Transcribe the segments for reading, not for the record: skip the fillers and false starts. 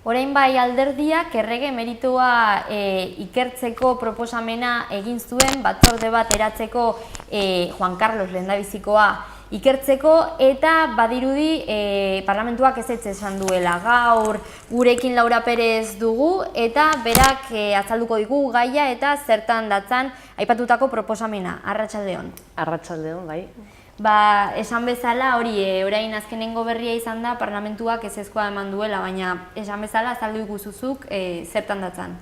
Orain bai alderdiak errege meritua ikertzeko proposamena egin zuen, batzorde bat eratzeko Juan Carlos lehendabizikoa ikertzeko, eta badirudi parlamentuak ezetz esan duela. Gaur gurekin Laura Perez dugu, eta berak azalduko digu gaia eta zertan datzan aipatutako proposamena. Arratsaldeon. Arratsaldeon, bai. Esan bezala, hori, orain azkenengo berria izan da, parlamentuak ezezkoa eman duela, baina esan bezala azaldu iguzuzuk zertan datzan.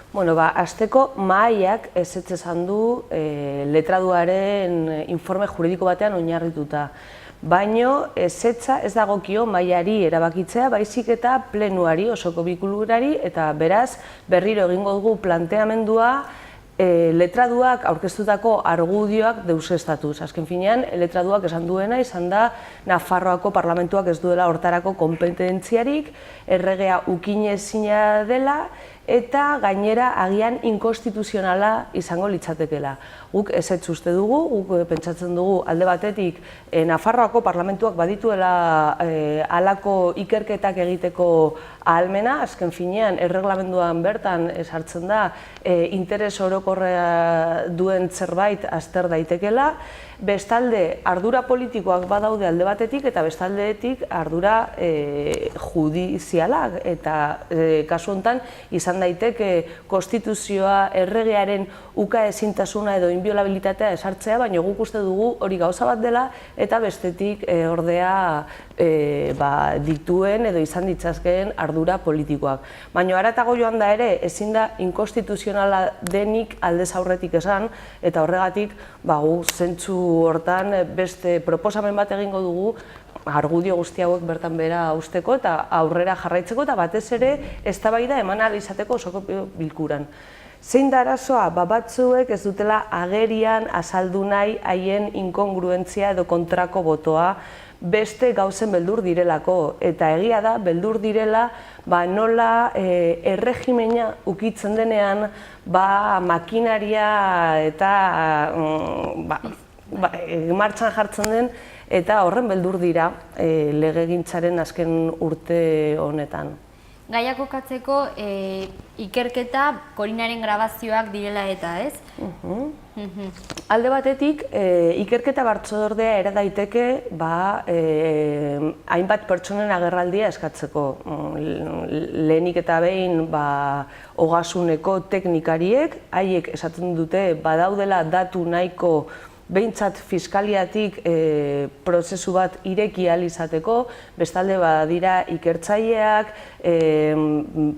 Bueno, hasteko mahaiak ezetz esan du letraduaren informe juridiko batean oinarrituta. Baino ezetza ez dagokio mahaiari erabakitzea, baizik eta plenuari, osoko bilkurari, eta beraz berriro egingo dugu planteamendua letraduak aurkeztutako argudioak deuseztatuz. Azken finean, letraduak esan duena izan da Nafarroako parlamentuak ez duela hortarako kompetentziarik, erregea ukinezina dela, eta gainera agian inkonstituzionala izango litzatekeela. Guk ezetz uste dugu, guk pentsatzen dugu alde batetik Nafarroako parlamentuak badituela halako ikerketak egiteko ahalmena, azken finean erreglamenduan bertan sartzen da interes orokorra duen zerbait azter daitekeela, bestalde ardura politikoak badaude alde batetik eta bestaldetik ardura judizialak, eta kasu honetan izan daiteke konstituzioa erregearen ukaezintasuna edo inbiolabilitatea esartzea, baina guk uste dugu hori gauza bat dela, eta bestetik ordea dituen edo izan ditzazkeen ardura politikoak. Baina haratago joan da ere, ezin da inkonstituzionala denik aldez aurretik esan, eta horregatik gu zentzu hortan beste proposamen bat egingo dugu, argudio guzti hauek bertan behera usteko eta aurrera jarraitzeko, eta batez ere eztabaida eman ahal izateko osoko bilkuran. Zein da arazoa? Batzuek ez dutela agerian azaldu nahi haien inkongruentzia edo kontrako botoa beste gauzen beldur direlako, eta egia da beldur direla nola erregimena ukitzen denean makinaria eta martxan jartzen den, eta horren beldur dira legegintzaren azken urte honetan. Gaia kokatzeko ikerketa Korinaren grabazioak direla eta, ez? Alde batetik, ikerketa batzordea era daiteke hainbat pertsonen agerraldia eskatzeko. Lehenik eta behin ogasuneko teknikariek, haiek esaten dute badaudela datu nahiko behintzat fiskaliatik prozesu bat ireki ahal izateko, bestalde badira ikertzaileak,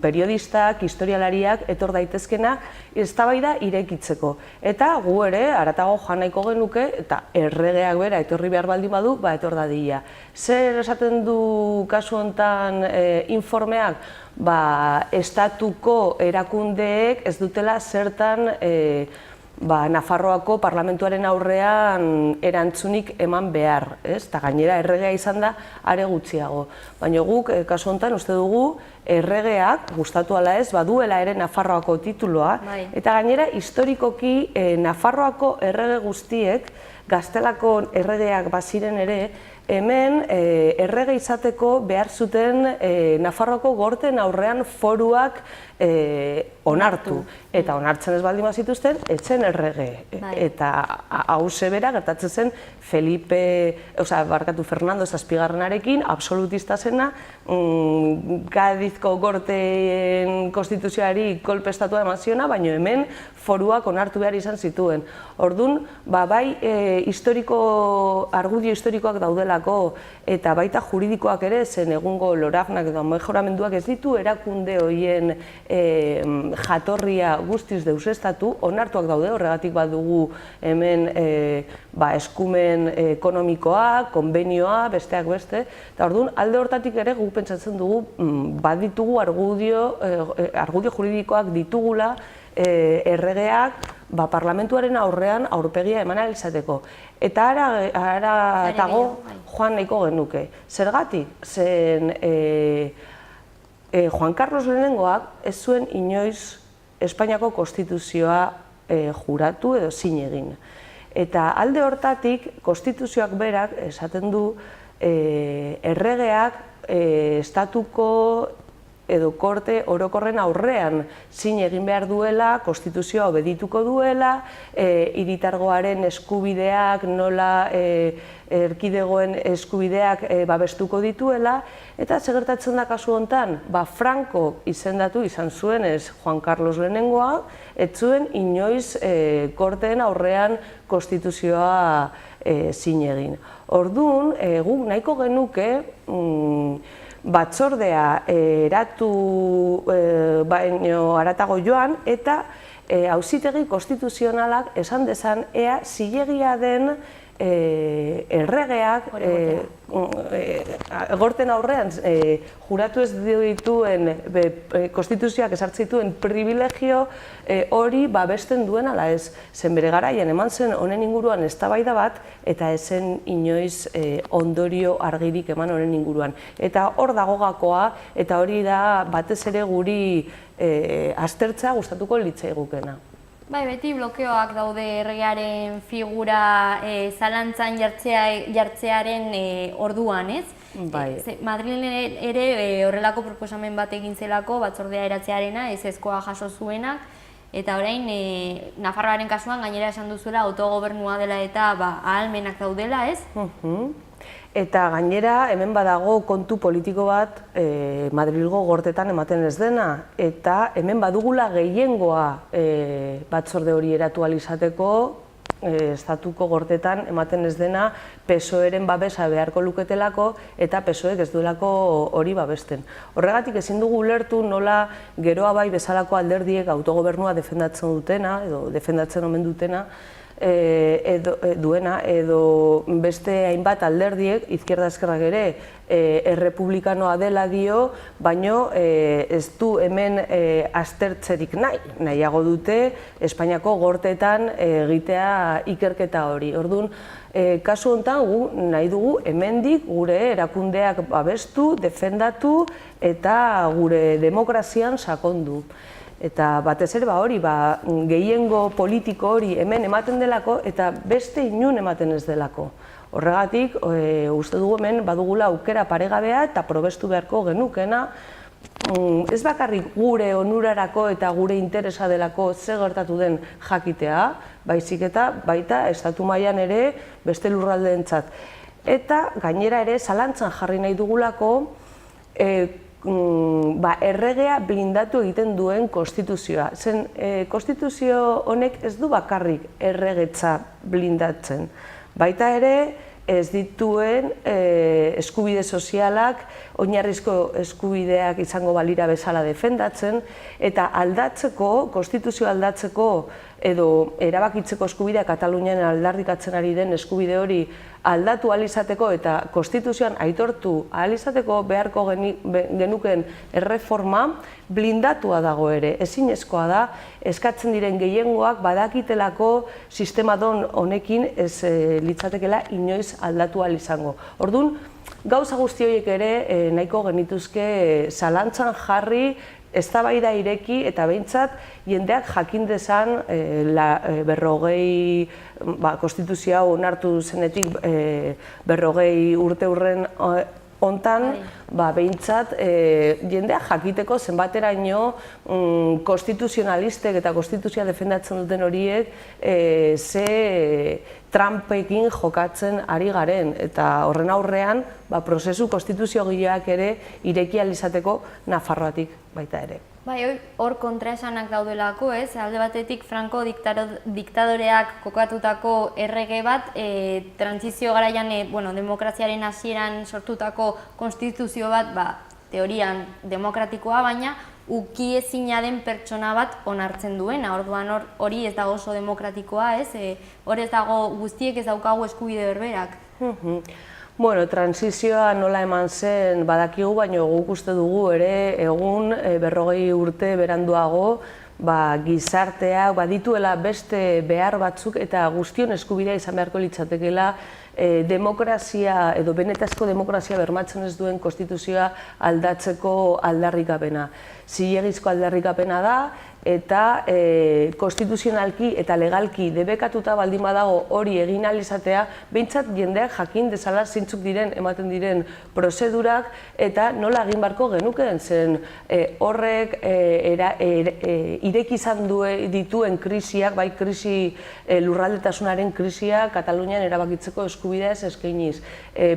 periodistak, historialariak etor daitezkena eztabaida irekitzeko. Eta gu ere, haratago joan nahiko genuke, eta erregeak bera etorri behar baldin badu, etor dadila. Zer esaten du kasu honetan informeak? Estatuko erakundeek ez dutela zertan Nafarroako parlamentuaren aurrean erantzunik eman behar, eta gainera erregea izan da are gutxiago. Baina guk, kasu honetan, uste dugu erregeak, gustatu ala ez, baduela ere Nafarroako tituloa, eta gainera historikoki Nafarroako errege guztiek, Gaztelako erregeak baziren ere, hemen errege izateko behar zuten Nafarroako gorteen aurrean foruak onartu. Eta onartzen ez baldin bazituzten, etzen errege. Eta hau zebera gertatzen zen Fernando Zazpigarrenarekin, absolutista zena, Gadizko gorteen konstituzioari kolpestatua eman ziona, baina hemen foruak onartu behar izan zituen. Orduan, bai argudio historikoak daudelako, eta baita juridikoak ere, zen egungo loragnak edo mejoramenduak ez ditu erakunde horien jatorria guztiz deuseztatu, onartuak daude, horregatik badugu hemen eskumen ekonomikoa, konbenioa, besteak beste, eta orduan alde hortatik ere guk pentsatzen dugu baditugu argudio juridikoak ditugula erregeak parlamentuaren aurrean aurpegia eman ahal izateko. Eta haratago joan nahiko genuke. Zergatik? Zen Juan Carlos lehenengoak ez zuen inoiz Espainiako konstituzioa juratu edo zin egin. Eta alde hortatik, konstituzioak berak esaten du erregeak estatuko edo korte orokorren aurrean zin egin behar duela, konstituzioa obedituko duela, hiritargoaren eskubideak nola erkidegoen eskubideak babestuko dituela, eta segertatzen da kasu honetan, Franco izendatu izan zuenez Juan Carlos lehenengoa, ez zuen inoiz korteen aurrean konstituzioa zin egin. Orduan, guk nahiko genuke batzordea eratu baino haratago joan, eta auzitegi konstituzionalak esan dezan ea zilegia den erregeak gorten aurrean juratu ez dituen konstituzioak esartzen dituen privilegio hori babesten duen ala ez. Zen bere garaian eman zen honen inguruan eztabaida bat eta ezen inoiz ondorio argirik eman honen inguruan. Eta hor dago gakoa eta hori da batez ere guri aztertzea gustatuko litzaigukena. Bai, beti blokeoak daude erregearen figura zalantzan jartzearen orduan, ez? Bai. Madrilen ere horrelako proposamen bat egin zelako, batzordea eratzearena, ezezkoa jaso zuenak, eta orain Nafarroaren kasuan gainera esan duzuela autogobernua dela eta ahalmenak daudela, ez? Eta gainera, hemen badago kontu politiko bat Madrilgo gortetan ematen ez dena, eta hemen badugula gehiengoa batzorde hori eratu ahal izateko, estatuko gortetan ematen ez dena PSOEren babesa beharko luketelako eta PSOEk ez duelako hori babesten. Horregatik ezin dugu ulertu nola geroa bai bezalako alderdiek autogobernua defendatzen dutena, edo defendatzen omen dutena, duena, edo beste hainbat alderdiek, izquierda eskerrak ere, errepublikanoa dela dio, baino ez du hemen aztertzerik nahiago dute Espainiako gorteetan egitea ikerketa hori. Orduan, kasu honetan gu nahi dugu hemendik gure erakundeak babestu, defendatu eta gure demokrazian sakondu. Eta batez ere hori, gehiengo politiko hori hemen ematen delako eta beste inun ematen ez delako. Horregatik, uste dugu hemen badugula aukera paregabea eta probestu beharko genukena, ez bakarrik gure onurarako eta gure interesa delako ze gertatu den jakitea, baizik eta baita estatu mailan ere beste lurraldeentzat. Eta gainera ere zalantzan jarri nahi dugulako erregea blindatu egiten duen konstituzioa. Zen, konstituzio honek ez du bakarrik erregetza blindatzen. Baita ere, ez dituen eskubide sozialak, oinarrizko eskubideak izango balira bezala defendatzen, eta aldatzeko, konstituzioa aldatzeko, edo erabakitzeko eskubidea Katalunian aldarrikatzen ari den eskubide hori aldatu ahal izateko eta konstituzioan aitortu ahal izateko beharko genuken erreforma blindatua dago ere. Ezinezkoa da, eskatzen diren gehiengoak badakitelako sistema don honekin ez litzatekela inoiz aldatu ahal izango. Orduan, gauza guzti horiek ere nahiko genituzke zalantzan jarri, eztabaida ireki eta behintzat jendeak jakin dezan konstituzioa onartu zenetik 40 urte hurren hontan behintzat jendeak jakiteko zenbateraino konstituzionalistek eta konstituzioa defendatzen duten horiek ze trampekin jokatzen ari garen eta horren aurrean prozesu konstituziogileak ere ireki ahal izateko Nafarroatik baita ere. Bai, hor kontraesanak daudelako, ez? Alde batetik Franco diktadoreak kokatutako errege bat, trantsizio garaian demokraziaren hasieran sortutako konstituzio bat, teorian demokratikoa, baina ukiezina den pertsona bat onartzen duena. Orduan hori ez dago oso demokratikoa, ez? Hor ez dago guztiek ez daukagu eskubide berberak. Bueno, transizioa nola eman zen badakigu, baina guk uste dugu ere egun 40 urte beranduago gizarteak badituela beste behar batzuk eta guztion eskubidea izan beharko litzatekeela demokrazia edo benetazko demokrazia bermatzen ez duen konstituzioa aldatzeko aldarrikapena. Zilegizko aldarrikapena da eta konstituzionalki eta legalki debekatuta baldin badago hori egin ahal izatea, behintzat jendeak jakin dezala zeintzuk diren ematen diren prozedurak eta nola egin beharko genukeen, zen horrek ireki izan dituen krisiak, bai krisi lurraldetasunaren krisia Katalunian erabakitzeko eskubidea ez eskainiz.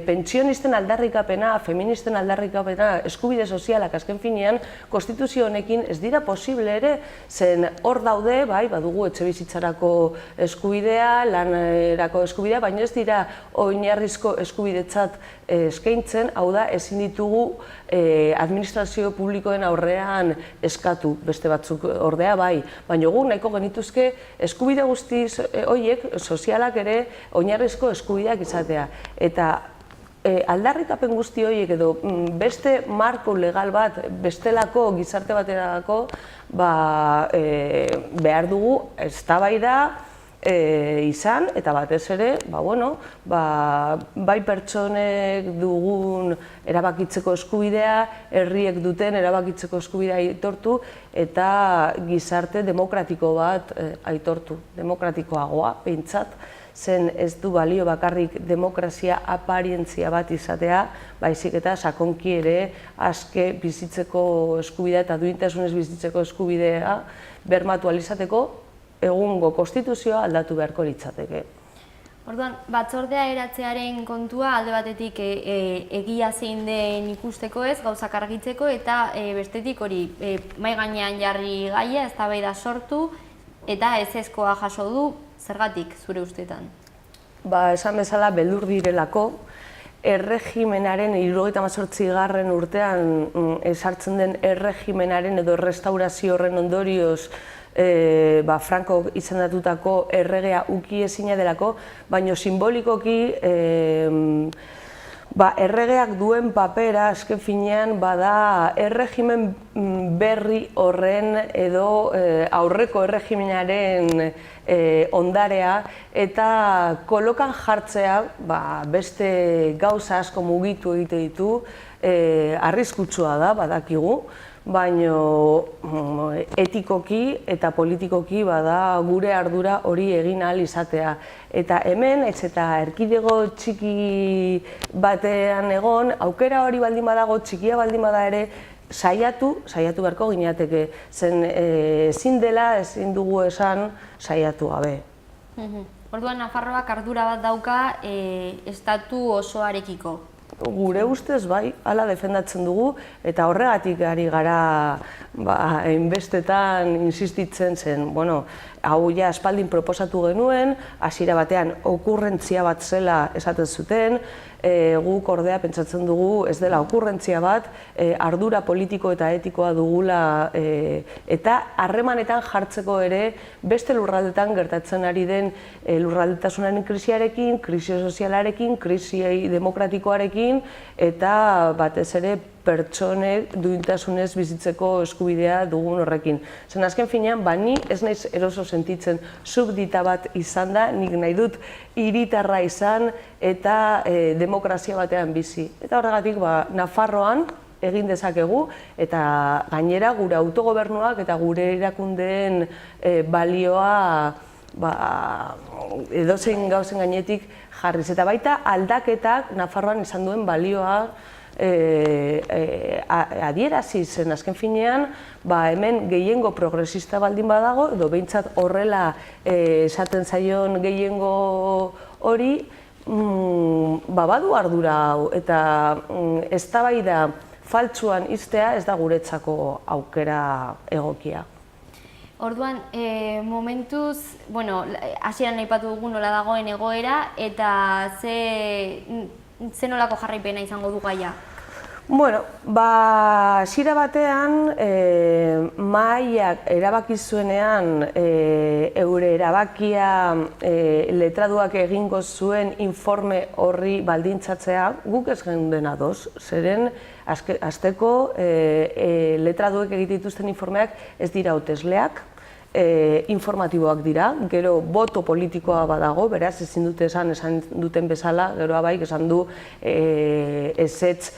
Pentsionisten aldarrikapena, feministen aldarrikapena, eskubide sozialak azken finean, konstituzio honekin ez dira posible ere, zen hor daude, bai, badugu etxebizitzarako eskubidea, lanerako eskubidea, baina ez dira oinarrizko eskubidetzat eskaintzen, hau da, ezin ditugu administrazio publikoen aurrean eskatu, beste batzuk ordea bai, baina guk nahiko genituzke eskubide guzti horiek, sozialak ere, oinarrizko eskubideak izatea. Eta aldarrikapen guzti horiek edo beste marko legal bat, bestelako gizarte baterako behar dugu eztabaida izan, eta batez ere, bai pertsonek dugun erabakitzeko eskubidea, herriek duten erabakitzeko eskubidea aitortu, eta gizarte demokratiko bat aitortu, demokratikoagoa, behintzat, zen ez du balio bakarrik demokrazia aparientzia bat izatea, baizik eta sakonki ere aske bizitzeko eskubidea eta duintasunez bizitzeko eskubidea bermatu ahal izateko, egungo konstituzioa aldatu beharko litzateke. Orduan, batzordea eratzearen kontua alde batetik egia zein den ikusteko ez, gauzak argitzeko, eta bestetik hori mahai gainean jarri gaia, eztabaida sortu, eta ezezkoa jaso du, zergatik zure ustetan? Esan bezala beldur direlako, erregimenaren 78. urtean ezartzen den erregimenaren edo restaurazio horren ondorioz Franco izendatutako erregea uki ezina delako, baina simbolikoki erregeak duen papera azken finean bada erregimen berri horren edo aurreko erregimenaren ondarea eta kolokan jartzea beste gauza asko mugitu egite ditu, arriskutsua da badakigu, baina etikoki eta politikoki bada gure ardura hori egin ahal izatea. Eta hemen, eta erkidego txiki batean egon, aukera hori baldin badago, txikia baldin bada ere, saiatu beharko gineateke. Zen ezin dela, ezin dugu esan, saiatu gabe. Orduan, Nafarroak ardura bat dauka estatu osoarekiko. Gure ustez bai, hala defendatzen dugu, eta horregatik ari gara hainbestetan insistitzen zen, hau ja aspaldin proposatu genuen, hasiera batean okurrentzia bat zela esaten zuten, guk ordea pentsatzen dugu ez dela okurrentzia bat, ardura politiko eta etikoa dugula eta harremanetan jartzeko ere beste lurraldetan gertatzen ari den lurraldetasunaren krisiarekin, krisi sozialarekin, krisi demokratikoarekin eta batez ere pertsonek duintasunez bizitzeko eskubidea dugun horrekin. Zen azken finean, ni ez naiz eroso sentitzen subdita bat izan da, nik nahi dut hiritarra izan eta demokrazia batean bizi. Eta horregatik, Nafarroan egin dezakegu eta gainera gure autogobernuak eta gure erakundeen balioa edozein gauzen gainetik jarriz. Eta baita aldaketak Nafarroan izan duen balioa adierazi zen azken finean, hemen gehiengo progresista baldin badago, edo behintzat horrela esaten zaion gehiengo hori, badu ardura hau, eta eztabaida faltsuan iztea ez da guretzako aukera egokia. Orduan, momentuz, hasieran aipatu dugu nola dagoen egoera, eta ze nolako jarraipena izango du gaia? Hasiera batean, mahaiak erabaki zuenean eure erabakia letraduak egingo zuen informe horri baldintzatzea, guk ez geunden ados, zeren hasteko letraduek egiten dituzten informeak ez dira hautesleak, informatiboak dira, gero boto politikoa badago, beraz ezin dute esan duten bezala, gero abaik esan du ezetz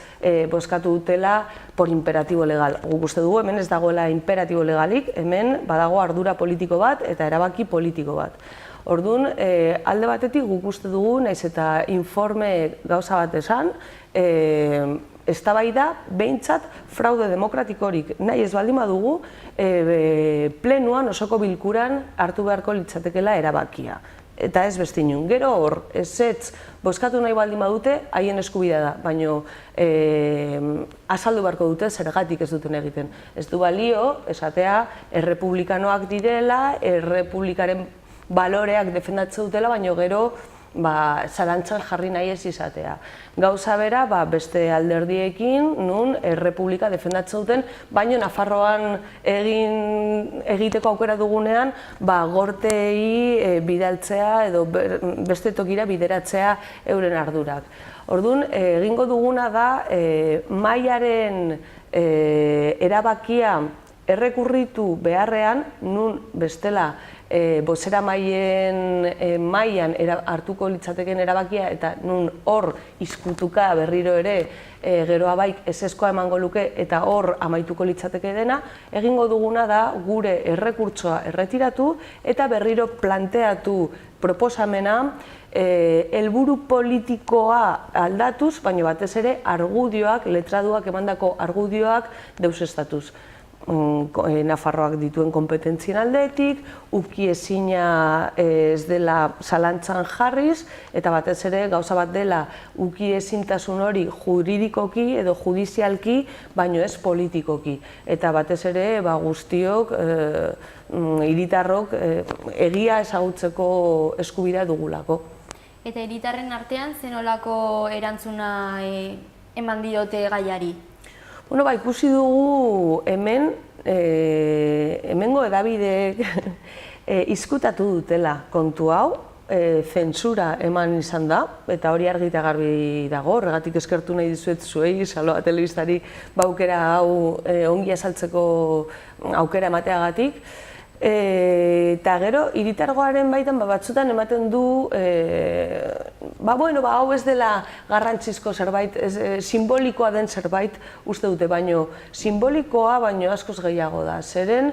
bozkatu dutela por imperatibo legal. Guk uste dugu hemen ez dagoela imperatibo legalik, hemen badago ardura politiko bat eta erabaki politiko bat. Orduan, alde batetik guk uste dugu, naiz eta informe gauza bat esan, eztabaida behintzat fraude demokratikorik nahi ez baldin badugu plenuan osoko bilkuran hartu beharko litzatekeela erabakia. Eta ez beste inon. Gero hor, ezetz bozkatu nahi baldin badute, haien eskubidea da, baina azaldu beharko dute zergatik ez duten egiten. Ez du balio, esatea, errepublikanoak direla, errepublikaren baloreak defendatzen dutela, baina gero zalantzan jarri nahi ez izatea. Gauza bera beste alderdiekin, nun errepublika defendatzen duten, baina Nafarroan egiteko aukera dugunean, gortei bidaltzea edo beste tokira bideratzea euren ardurak. Orduan, egingo duguna da, mahaiaren erabakia errekurritu beharrean, nun bestela bozeramailean hartuko litzateken erabakia eta nun hor izkutuka berriro ere gero abaik ezezkoa emango luke eta hor amaituko litzateke dena, egingo duguna da gure errekurtsoa erretiratu eta berriro planteatu proposamena helburu politikoa aldatuz, baina batez ere argudioak, letraduak emandako argudioak deuseztatuz. Nafarroak dituen kompetentzien aldetik, ukiezina ez dela zalantzan jarriz, eta batez ere gauza bat dela ukiezintasun hori juridikoki edo judizialki, baino ez politikoki. Eta batez ere guztiok, hiritarrok, egia ezagutzeko eskubidea dugulako. Eta hiritarren artean zenolako erantzuna eman diote gaiari? Ikusi dugu hemengo edabideek izkutatu dutela kontu hau, zentsura eman izan da, eta hori argi eta garbi dago, horregatik eskertu nahi dizuet zuei, Saloa telebistari aukera hau ongi azaltzeko aukera emateagatik. Eta gero, hiritargoaren baitan batzutan ematen du, hau ez dela garrantzizko zerbait, simbolikoa den zerbait uste dute, baino simbolikoa baino askoz gehiago da. Zeren,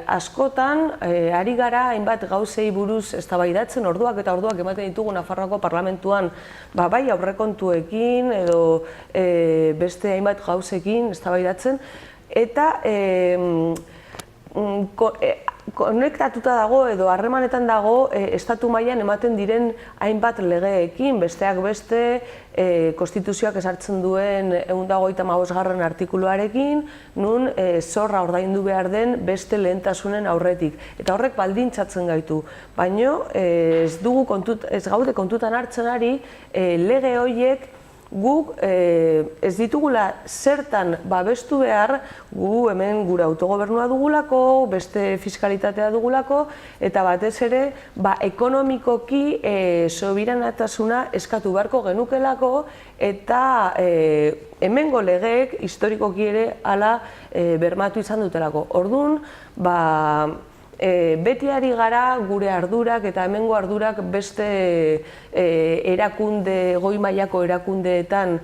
askotan, ari gara hainbat gauzei buruz eztabaidatzen orduak eta orduak ematen ditugu Nafarroako parlamentuan, bai aurrekontuekin edo beste hainbat gauzekin eztabaidatzen, eta konektatuta dago edo harremanetan dago estatu mailan ematen diren hainbat legeekin, besteak beste konstituzioak ezartzen duen 155. Artikuluarekin, nun zorra ordaindu behar den beste lehentasunen aurretik. Eta horrek baldintzatzen gaitu, baino ez gaude kontutan hartzen ari lege horiek guk ez ditugula zertan babestu behar, gu hemen gure autogobernua dugulako, beste fiskalitatea dugulako, eta batez ere ekonomikoki sobiranatasuna eskatu beharko genukelako, eta hemengo legeek historikoki ere hala bermatu izan dutelako. Orduan, beti ari gara gure ardurak eta hemengo ardurak beste erakunde, goi mailako erakundeetan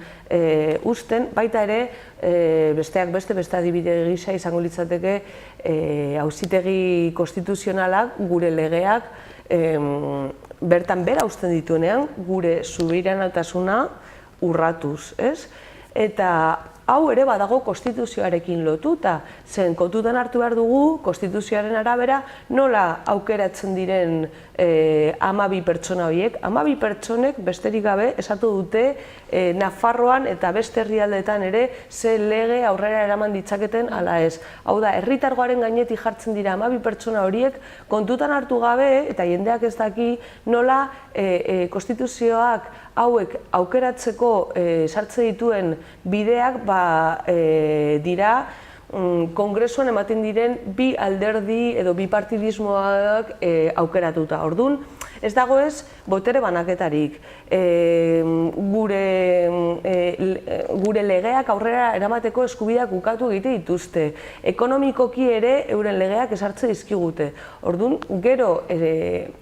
uzten, baita ere besteak beste adibide gisa izango litzateke auzitegi konstituzionalak gure legeak bertan bera uzten dituenean gure subiranotasuna urratuz, ez? Eta hau ere badago konstituzioarekin lotuta, zen kontutan hartu behar dugu konstituzioaren arabera nola aukeratzen diren 12 pertsona horiek. 12 pertsonek besterik gabe esatu dute Nafarroan eta beste herrialdeetan ere ze lege aurrera eraman ditzaketen ala ez. Hau da, herritargoaren gainetik jartzen dira 12 pertsona horiek kontutan hartu gabe eta jendeak ez daki nola konstituzioak hauek aukeratzeko sartzen dituen bideak dira kongresuan ematen diren bi alderdi edo bi partidismoak aukeratuta. Orduan, Ez dago ez botere banaketarik, gure legeak aurrera eramateko eskubideak ukatu egite dituzte, ekonomikoki ere euren legeak esartze dizkigute. Orduan, gero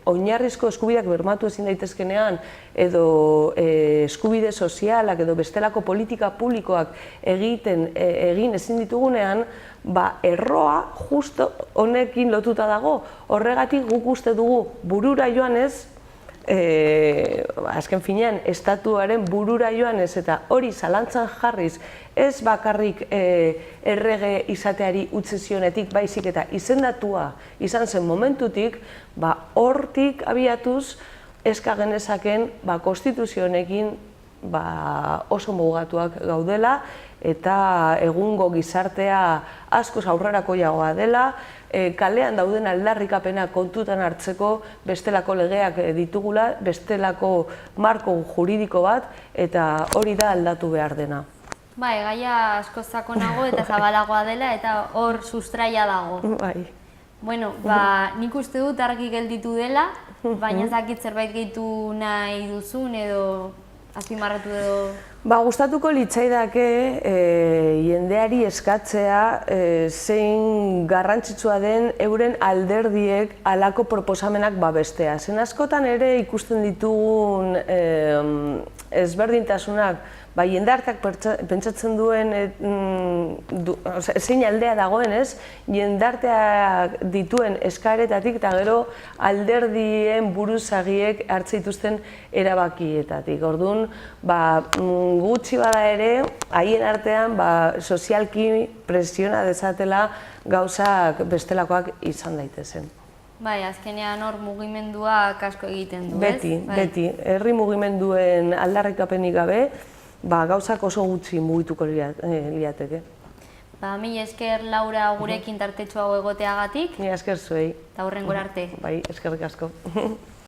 oinarrizko eskubideak bermatu ezin daitezkenean edo eskubide sozialak edo bestelako politika publikoak egin ezin ditugunean, erroa justo honekin lotuta dago. Horregatik guk uste dugu burura joanez, azken finean, estatuaren burura joanez eta hori zalantzan jarriz, ez bakarrik errege izateari utzi zionetik, baizik eta izendatua izan zen momentutik, hortik abiatuz eska genezaken konstituzio honekin oso mugatuak gaudela eta egungo gizartea askoz aurrerakoiagoa dela, kalean dauden aldarrikapena kontutan hartzeko bestelako legeak ditugula, bestelako marko juridiko bat, eta hori da aldatu behar dena. Gaia asko sakonago eta zabalagoa dela eta hor sustraia dago. Bai. Bueno, nik uste dut argi gelditu dela, baina ez dakit zerbait gehitu nahi duzun edo azpimarratu edo... Gustatuko litzaidake jendeari eskatzea zein garrantzitsua den euren alderdiek halako proposamenak babestea. Zen askotan ere ikusten ditugun ezberdintasunak, jendarteak pentsatzen duen zein aldea dagoen ez, jendarteak dituen eskaeretatik eta gero alderdien buruzagiek hartzen dituzten erabakietatik. Orduan, gutxi bada ere, haien artean sozialki presiona dezatela gauzak bestelakoak izan daitezen. Azkenean hor mugimenduak asko egiten du, ez? Beti. Herri mugimenduen aldarrikapenik gabe, gauzak oso gutxi mugituko liateke. Mila esker Laura gurekin tartetxoago egoteagatik. Mila esker zuei. Eta hurrengora arte. Bai, eskerrik asko.